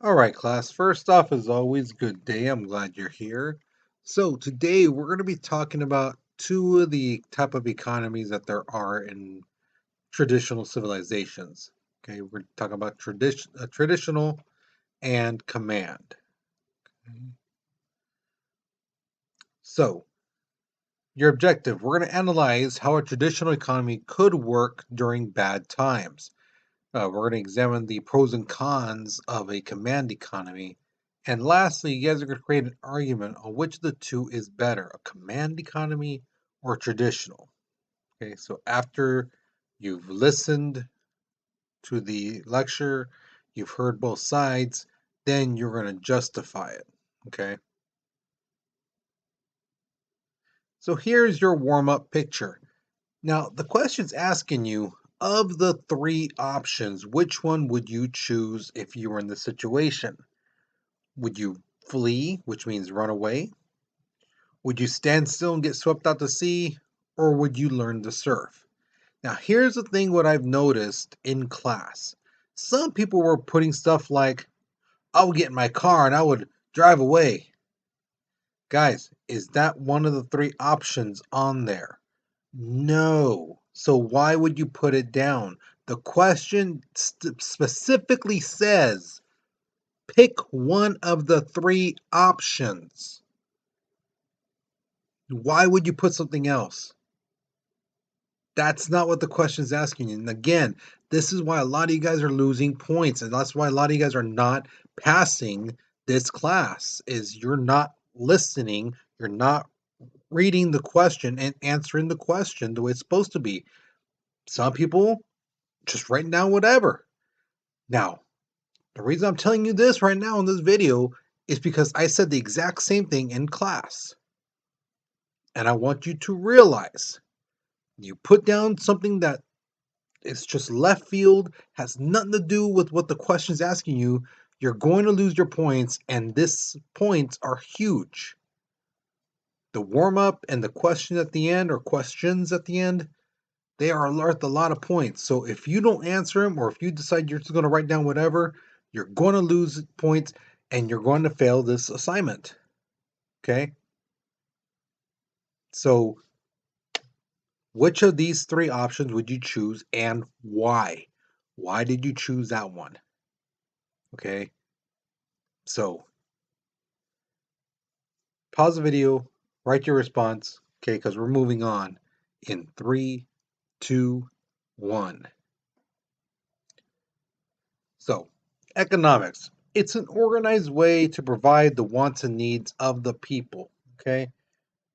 All right, class. First off, as always, good day. I'm glad you're here. So today we're going to be talking about two of the type of economies that there are in traditional civilizations. Okay, we're talking about traditional and command. Okay. So your objective, we're going to analyze how a traditional economy could work during bad times. We're going to examine the pros and cons of a command economy. And lastly, you guys are going to create an argument on which of the two is better, a command economy or traditional. Okay, so after you've listened to the lecture, you've heard both sides, then you're going to justify it. Okay, so here's your warm up picture. Now, the question's asking you of the three options, which one would you choose if you were in this situation? Would you flee, which means run away? Would you stand still and get swept out to sea? Or would you learn to surf? Now, here's the thing what I've noticed in class. Some people were putting stuff like, I would get in my car and I would drive away. Guys, is that one of the three options on there? No. So why would you put it down? The question specifically says pick one of the three options. Why would you put something else? That's not what the question is asking you. And again, this is why a lot of you guys are losing points, and that's why a lot of you guys are not passing this class. Is you're not listening, you're not reading the question and answering the question the way it's supposed to be. Some people just write down whatever. Now, the reason I'm telling you this right now in this video is because I said the exact same thing in class. And I want you to realize you put down something that is just left field, has nothing to do with what the question is asking you, you're going to lose your points, and these points are huge. The warm up and the question at the end, or questions at the end, they are worth a lot of points. So if you don't answer them, or if you decide you're just going to write down whatever, you're going to lose points and you're going to fail this assignment. Okay? So which of these three options would you choose and why? Why did you choose that one? Okay? So pause the video, write your response, okay, because we're moving on in three, two, one. So, economics. It's an organized way to provide the wants and needs of the people, okay?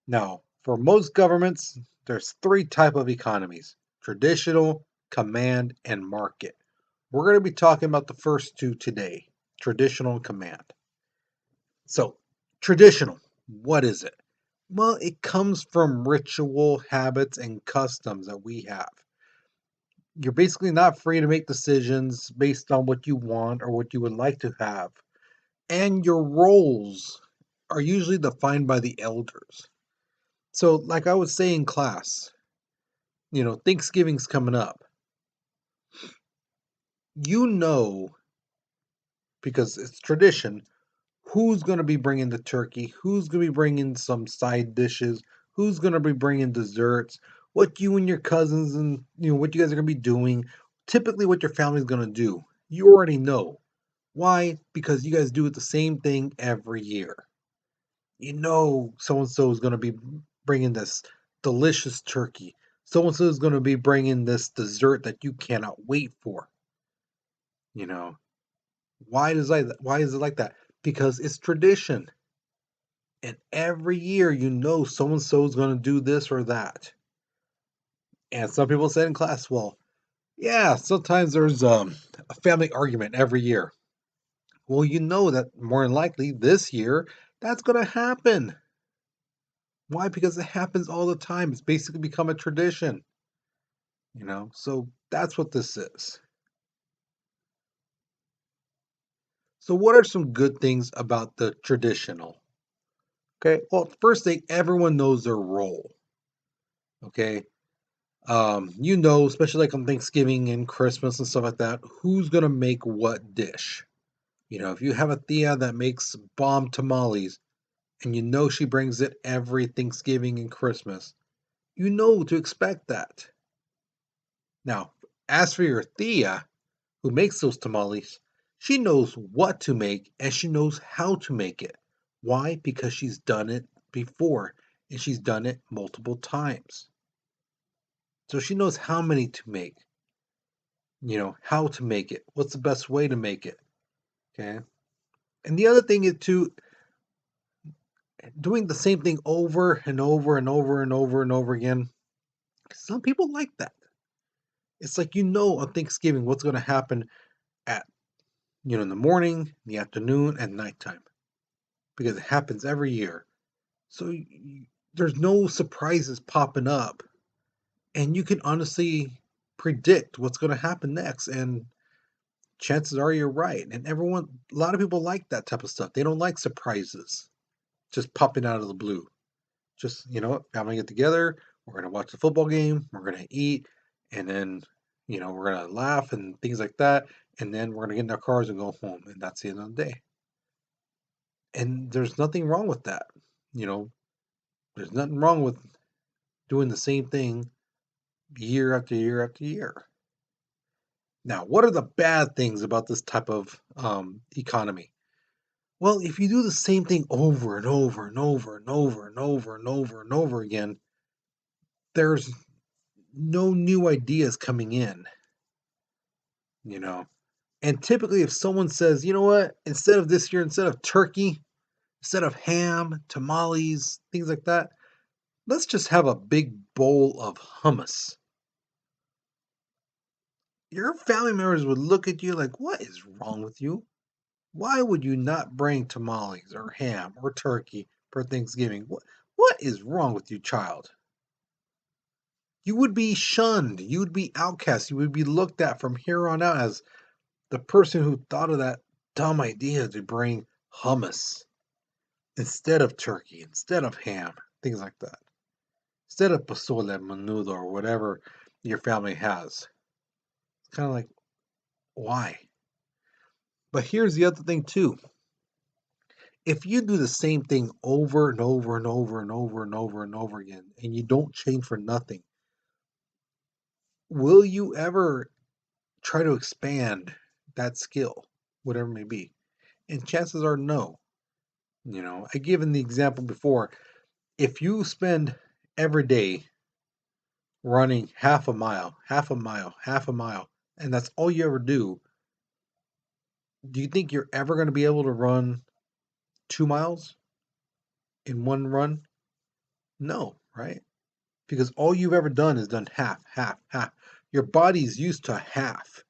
Now, for most governments, there's three type of economies: traditional, command, and market. We're going to be talking about the first two today, traditional and command. So, traditional, what is it? Well, it comes from ritual, habits, and customs that we have. You're basically not free to make decisions based on what you want or what you would like to have. And your roles are usually defined by the elders. So, like I would say in class, Thanksgiving's coming up. You know, because it's tradition, who's going to be bringing the turkey, who's going to be bringing some side dishes, who's going to be bringing desserts, what you and your cousins and what you guys are going to be doing, typically what your family's going to do. You already know. Why? Because you guys do it the same thing every year. You know so and so is going to be bringing this delicious turkey. So and so is going to be bringing this dessert that you cannot wait for. You know, why is it like that? Because it's tradition. And every year, so and so is going to do this or that. And some people said in class, well, yeah, sometimes there's a family argument every year. Well, you know that more than likely this year that's going to happen. Why? Because it happens all the time. It's basically become a tradition. So that's what this is. So, what are some good things about the traditional? Okay, well, first thing, everyone knows their role. Okay, especially like on Thanksgiving and Christmas and stuff like that, who's gonna make what dish. If you have a Thea that makes bomb tamales and you know she brings it every Thanksgiving and Christmas, you know to expect that. Now, as for your Thea, who makes those tamales, she knows what to make and she knows how to make it. Why? Because she's done it before and she's done it multiple times. So she knows how many to make, how to make it, what's the best way to make it. Okay. And the other thing is too, doing the same thing over and over and over and over and over again. Some people like that. It's like on Thanksgiving what's going to happen at in the morning, the afternoon, and nighttime because it happens every year. So there's no surprises popping up, and you can honestly predict what's going to happen next. And chances are you're right. And a lot of people like that type of stuff. They don't like surprises just popping out of the blue. Just, family get together, we're going to watch the football game, we're going to eat, and then, we're going to laugh and things like that. And then we're going to get in our cars and go home. And that's the end of the day. And there's nothing wrong with that. You know, there's nothing wrong with doing the same thing year after year after year. Now, what are the bad things about this type of economy? Well, if you do the same thing over and over and over and over and over and over and over again, there's no new ideas coming in, you know. And typically, if someone says, you know what, instead of this year, instead of turkey, instead of ham, tamales, things like that, let's just have a big bowl of hummus. Your family members would look at you like, what is wrong with you? Why would you not bring tamales or ham or turkey for Thanksgiving? What is wrong with you, child? You would be shunned. You would be outcast. You would be looked at from here on out as the person who thought of that dumb idea to bring hummus instead of turkey, instead of ham, things like that. Instead of pozole, menudo, or whatever your family has. It's kind of like, why? But here's the other thing, too. If you do the same thing over and over and over and over and over and over again, and you don't change for nothing, will you ever try to expand that skill, whatever it may be? And chances are no. I given the example before. If you spend every day running half a mile, half a mile, half a mile, and that's all you ever do you think you're ever going to be able to run 2 miles in one run? No, right? Because all you've ever done is done half, half, half. Your body's used to half.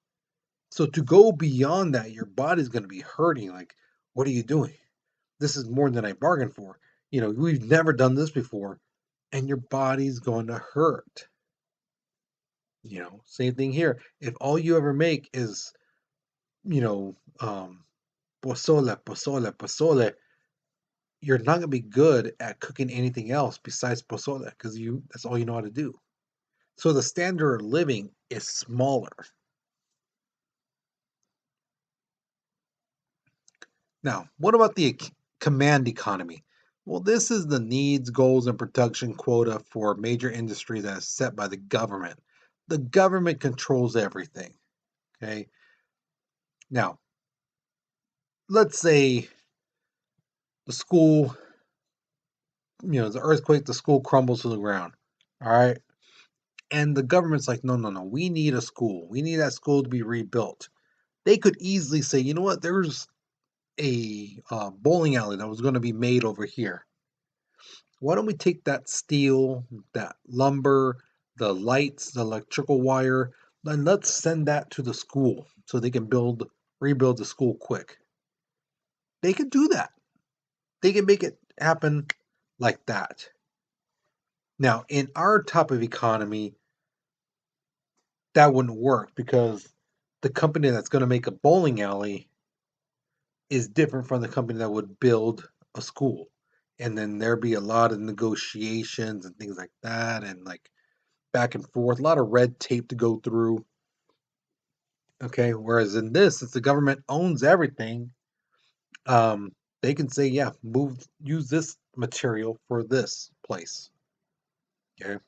So to go beyond that, your body's going to be hurting. Like, what are you doing? This is more than I bargained for. We've never done this before, and your body's going to hurt. Same thing here. If all you ever make is, you know, um, pozole, pozole, pozole, you're not going to be good at cooking anything else besides pozole because that's all you know how to do. So the standard of living is smaller. Now, what about the command economy? Well, this is the needs, goals, and production quota for major industry that is set by the government. The government controls everything. Okay. Now, let's say the school, the earthquake, the school crumbles to the ground. All right. And the government's like, no, no, no, we need a school. We need that school to be rebuilt. They could easily say, you know what, there's a bowling alley that was going to be made over here. Why don't we take that steel, that lumber, the lights, the electrical wire, and let's send that to the school so they can rebuild the school quick. They could do that. They can make it happen like that. Now, in our type of economy, that wouldn't work because the company that's going to make a bowling alley is different from the company that would build a school. And then there'd be a lot of negotiations and things like that, and like back and forth, a lot of red tape to go through. Okay, whereas in this, since the government owns everything, Um, they can say, yeah, use this material for this place. Okay.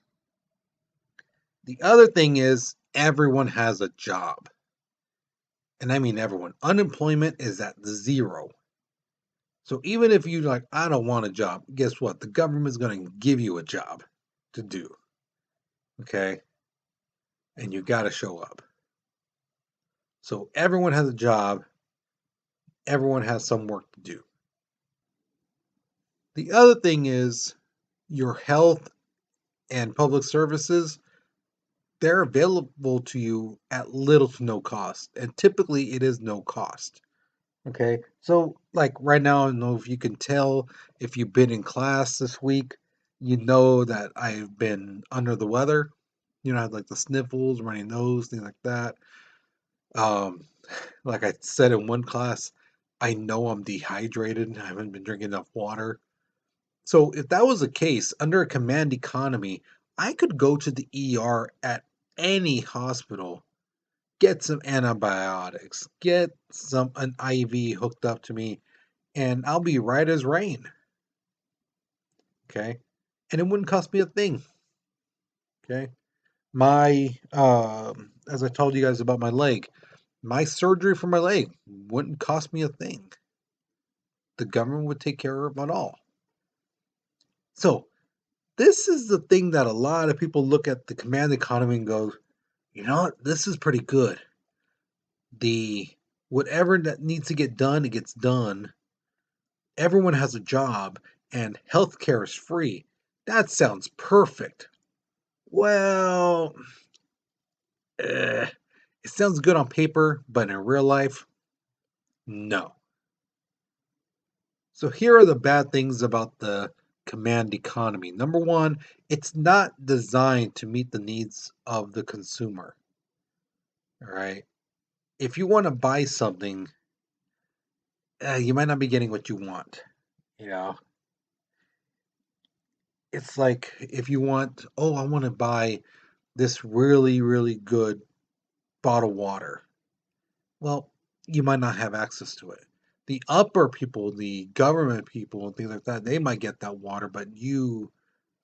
The other thing is everyone has a job. And I mean everyone. Unemployment is at zero. So even if you like, I don't want a job, guess what? The government's going to give you a job to do. Okay. And you got to show up. So everyone has a job. Everyone has some work to do. The other thing is your health and public services, they're available to you at little to no cost. And typically it is no cost. Okay. So, like right now, I don't know if you can tell if you've been in class this week, you know that I've been under the weather. You know, I had like the sniffles, runny nose, things like that. Um, like I said in one class, I know I'm dehydrated. I haven't been drinking enough water. So, if that was the case, under a command economy, I could go to the ER at any hospital, get some antibiotics, get some an IV hooked up to me, and I'll be right as rain. Okay. And it wouldn't cost me a thing. Okay. As I told you guys about my leg, my surgery for my leg wouldn't cost me a thing. The government would take care of it all. So, this is the thing that a lot of people look at the command economy and go, you know what, this is pretty good. The whatever that needs to get done, it gets done. Everyone has a job and healthcare is free. That sounds perfect. Well, it sounds good on paper, but in real life, no. So here are the bad things about the command economy. Number one, it's not designed to meet the needs of the consumer. All right. If you want to buy something, you might not be getting what you want. You know, it's like if you want, oh, I want to buy this really, really good bottled water. Well, you might not have access to it. The upper people, the government people, and things like that, they might get that water, but you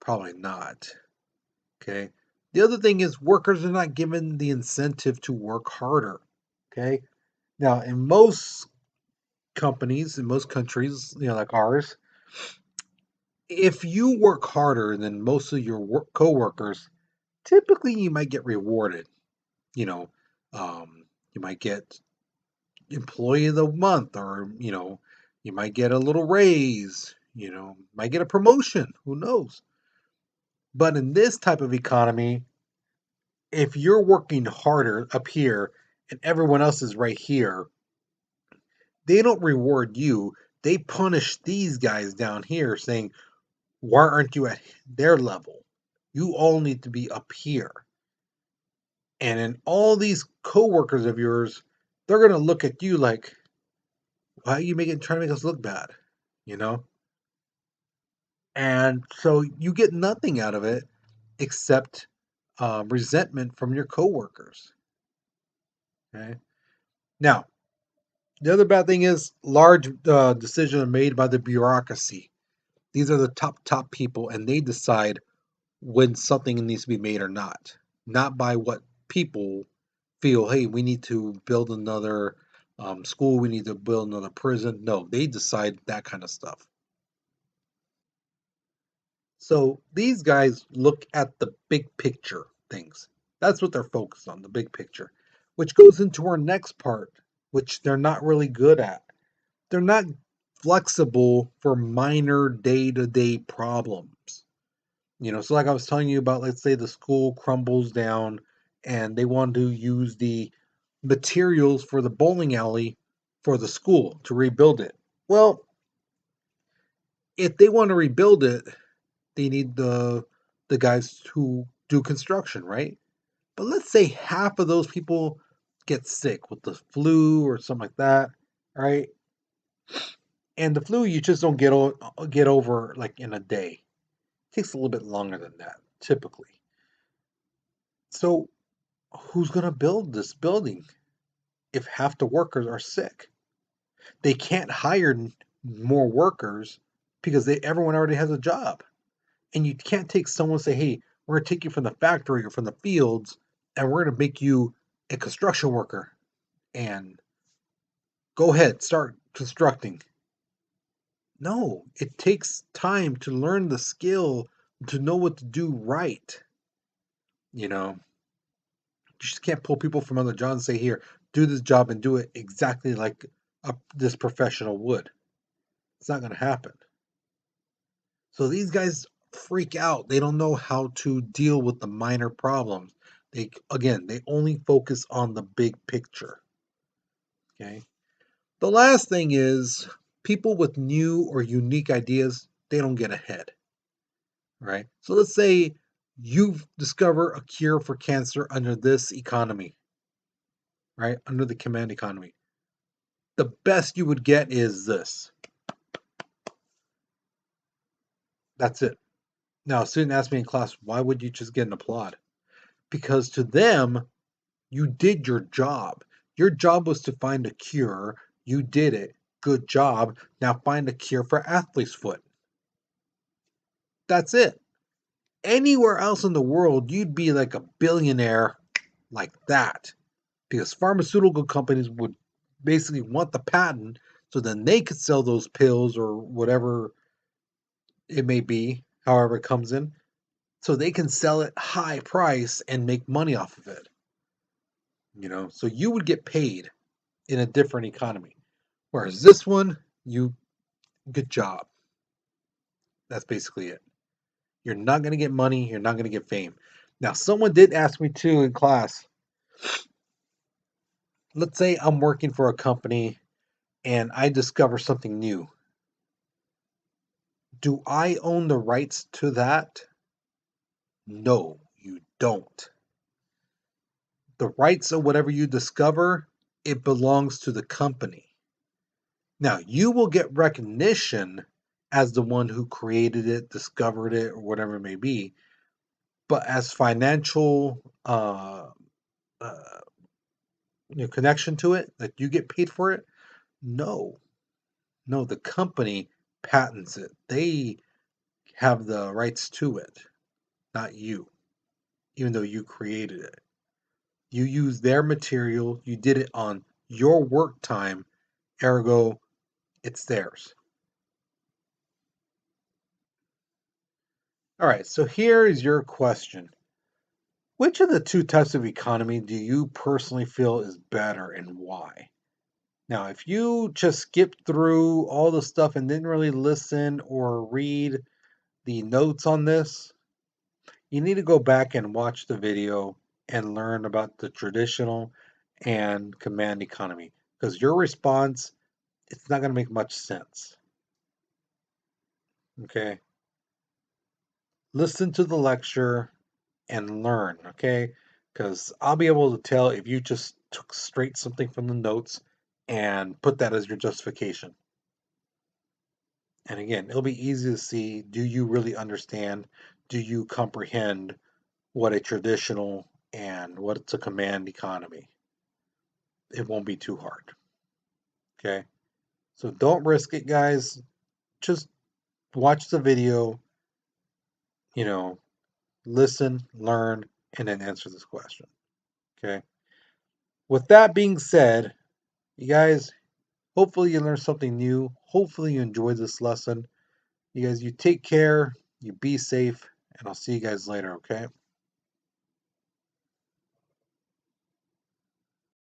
probably not. Okay. The other thing is workers are not given the incentive to work harder. Okay. Now, in most companies, in most countries, like ours, if you work harder than most of your coworkers, typically you might get rewarded. You know, you might get employee of the month, or you might get a little raise, might get a promotion, who knows. But in this type of economy, if you're working harder up here and everyone else is right here, they don't reward you, they punish these guys down here, saying, why aren't you at their level? You all need to be up here. And in all these coworkers of yours, they're going to look at you like, why are you trying to make us look bad, you know and so you get nothing out of it except resentment from your coworkers. Okay. Now, the other bad thing is large decisions are made by the bureaucracy. These are the top people, and they decide when something needs to be made or not by what people feel. Hey, we need to build another school. We need to build another prison. No, they decide that kind of stuff. So these guys look at the big picture things. That's what they're focused on, the big picture, which goes into our next part, which they're not really good at. They're not flexible for minor day to day problems. So like I was telling you about, let's say the school crumbles down and they want to use the materials for the bowling alley for the school to rebuild it. Well, if they want to rebuild it, they need the guys who do construction, right? But let's say half of those people get sick with the flu or something like that, right? And the flu you just don't get over like in a day. It takes a little bit longer than that, typically. So who's going to build this building if half the workers are sick? They can't hire more workers because everyone already has a job. And you can't take someone and say, hey, we're going to take you from the factory or from the fields and we're going to make you a construction worker and go ahead, start constructing. No, it takes time to learn the skill, to know what to do right. You know, you just can't pull people from other jobs and say, here, do this job and do it exactly like this professional would. It's not going to happen. So these guys freak out. They don't know how to deal with the minor problems. They only focus on the big picture. Okay. The last thing is people with new or unique ideas, they don't get ahead. Right? So let's say you discover a cure for cancer under this economy, right? Under the command economy. The best you would get is this. That's it. Now, a student asked me in class, why would you just get an applaud? Because to them, you did your job. Your job was to find a cure. You did it. Good job. Now find a cure for athlete's foot. That's it. Anywhere else in the world, you'd be like a billionaire like that. Because pharmaceutical companies would basically want the patent so then they could sell those pills or whatever it may be, however it comes in, so they can sell it high price and make money off of it. So you would get paid in a different economy. Whereas this one, good job. That's basically it. You're not going to get money. You're not going to get fame. Now, someone did ask me too in class. Let's say I'm working for a company and I discover something new. Do I own the rights to that? No, you don't. The rights of whatever you discover, it belongs to the company. Now, you will get recognition as the one who created it, discovered it, or whatever it may be. But as financial uh, connection to it, that you get paid for it, no. No, the company patents it. They have the rights to it, not you, even though you created it. You use their material, you did it on your work time, ergo, it's theirs. All right, so here is your question. Which of the two types of economy do you personally feel is better and why? Now, if you just skipped through all the stuff and didn't really listen or read the notes on this, you need to go back and watch the video and learn about the traditional and command economy because your response, it's not going to make much sense. Okay. Listen to the lecture and learn. Okay. Because I'll be able to tell if you just took straight something from the notes and put that as your justification. And again, it'll be easy to see, do you really understand? Do you comprehend what a traditional and what's a command economy? It won't be too hard. Okay. So don't risk it, guys. Just watch the video, you know, listen, learn, and then answer this question. Okay. With that being said, you guys, hopefully you learned something new. Hopefully you enjoyed this lesson. You guys, you take care, you be safe, and I'll see you guys later, okay?